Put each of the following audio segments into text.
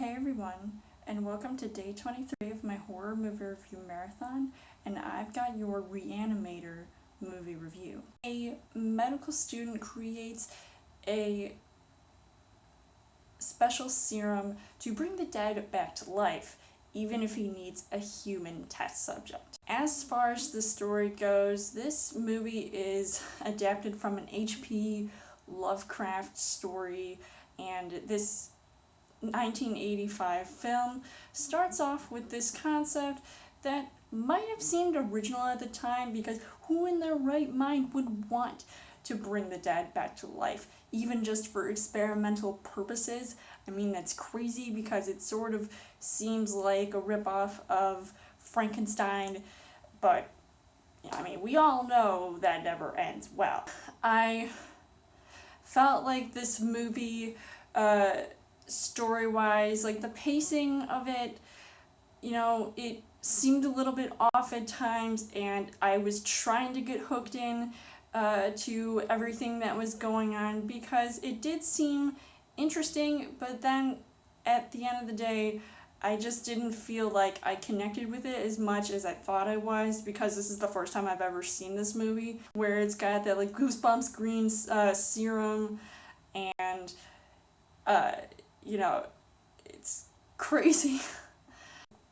Hey everyone, and welcome to day 23 of my horror movie review marathon, and I've got your Re-Animator movie review. A medical student creates a special serum to bring the dead back to life, even if he needs a human test subject. As far as the story goes, this movie is adapted from an H.P. Lovecraft story, and this 1985 film starts off with this concept that might have seemed original at the time, because who in their right mind would want to bring the dead back to life, even just for experimental purposes? I mean, that's crazy because it sort of seems like a ripoff of Frankenstein, but I mean, we all know that never ends well. I felt like this movie, story-wise, like the pacing of it, it seemed a little bit off at times, and I was trying to get hooked in to everything that was going on because it did seem interesting, but then at the end of the day, I just didn't feel like I connected with it as much as I thought I was, because this is the first time I've ever seen this movie, where it's got that like Goosebumps green serum, and it's crazy.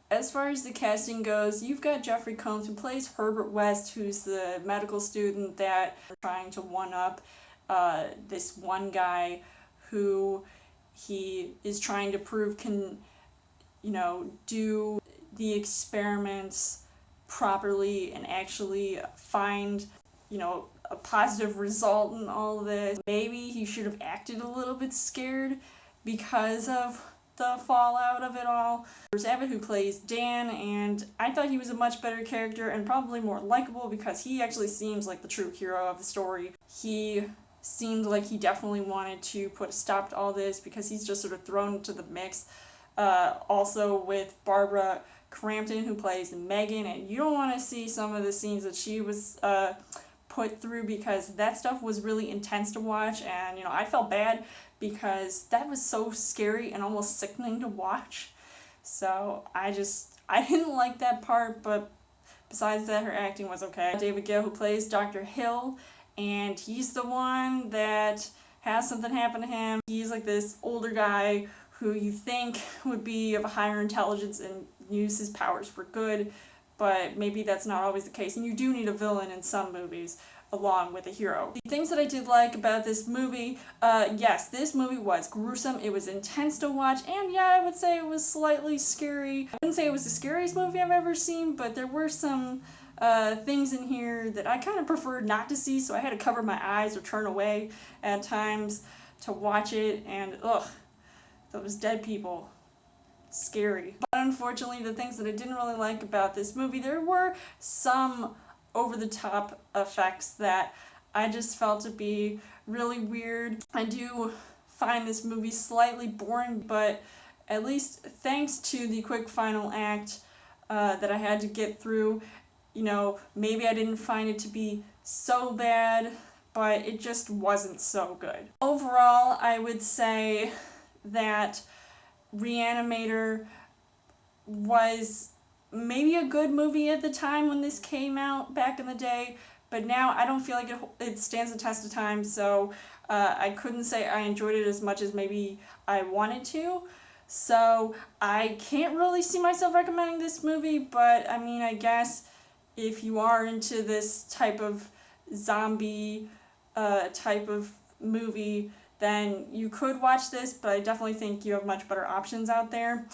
As far as the casting goes, you've got Jeffrey Combs, who plays Herbert West, who's the medical student that are trying to one-up this one guy who he is trying to prove can, do the experiments properly and actually find, a positive result in all of this. Maybe he should have acted a little bit scared because of the fallout of it all. There's Abbott, who plays Dan, and I thought he was a much better character and probably more likable because he actually seems like the true hero of the story. He seemed like he definitely wanted to put a stop to all this because he's just sort of thrown into the mix. Also with Barbara Crampton, who plays Megan, and you don't want to see some of the scenes that she was put through, because that stuff was really intense to watch, and I felt bad because that was so scary and almost sickening to watch. So I didn't like that part, but besides that, her acting was okay. David Gale, who plays Dr. Hill, and he's the one that has something happen to him. He's like this older guy who you think would be of a higher intelligence and use his powers for good, but maybe that's not always the case, and you do need a villain in some movies along with a hero. The things that I did like about this movie, yes, this movie was gruesome, it was intense to watch, and yeah, I would say it was slightly scary. I wouldn't say it was the scariest movie I've ever seen, but there were some things in here that I kind of preferred not to see, so I had to cover my eyes or turn away at times to watch it, and ugh, those dead people. Scary. But unfortunately, the things that I didn't really like about this movie, there were some over-the-top effects that I just felt to be really weird. I do find this movie slightly boring, but at least thanks to the quick final act that I had to get through, maybe I didn't find it to be so bad, but it just wasn't so good. Overall, I would say that Re-Animator was maybe a good movie at the time when this came out back in the day, but now I don't feel like it stands the test of time, so I couldn't say I enjoyed it as much as maybe I wanted to. So I can't really see myself recommending this movie, but I mean, I guess if you are into this type of zombie type of movie, then you could watch this, but I definitely think you have much better options out there.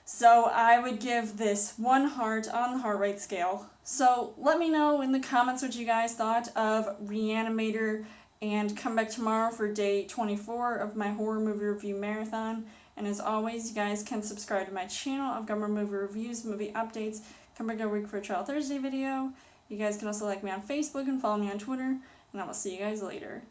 So I would give this 1 heart on the heart rate scale. So let me know in the comments what you guys thought of Re-Animator, and come back tomorrow for day 24 of my horror movie review marathon. And as always, you guys can subscribe to my channel. I've got more movie reviews, movie updates. Come back every week for a Trial Thursday video. You guys can also like me on Facebook and follow me on Twitter, and I will see you guys later.